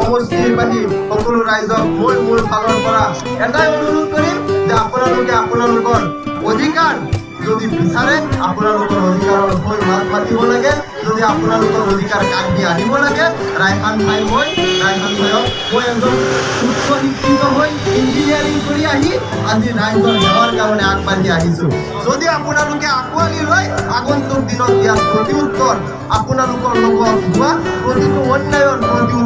সমষ্টিবাসী সকলো ৰাইজক মই মোৰ ফালৰ পৰা এটাই অনুৰোধ কৰিম যে আপোনালোকে আপোনালোকৰ অধিকাৰ যদি বিচাৰে আপোনালোকৰ অধিকাৰৰ হৈ মাত মাতিব লাগে। যদি আপোনালোকৰ অধিকাৰ কাটি আনিব লাগে, ৰাইহান ভাই মই এজন উচ্চ শিক্ষিত হৈ ইঞ্জিনিয়াৰিং কৰি আহি আজি ৰাইজৰ সেৱাৰ কাৰণে আগবাঢ়ি আহিছোঁ। যদি আপোনালোকে আঁকোৱালি লৈ আগন্তুক দিনত ইয়াৰ প্ৰতি উত্তৰ আপোনালোকৰ লগত হোৱা প্ৰতিটো অন্যায়ৰ প্ৰতি